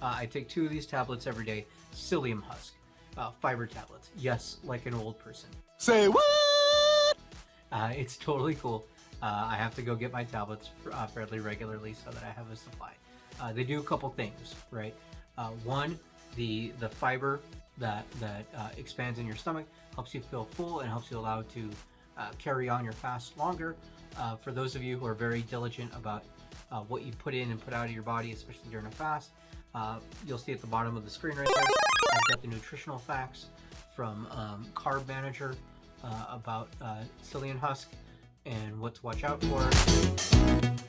I take 2 of these tablets every day. Psyllium husk, fiber tablets. Yes, like an old person. Say what? It's totally cool. I have to go get my tablets fairly regularly so that I have a supply. They do a couple things, right? One, the fiber that expands in your stomach helps you feel full and helps you allow to carry on your fast longer. For those of you who are very diligent about what you put in and put out of your body, especially during a fast, you'll see at the bottom of the screen right there, I've got the nutritional facts from Carb Manager about psyllium husk and what to watch out for.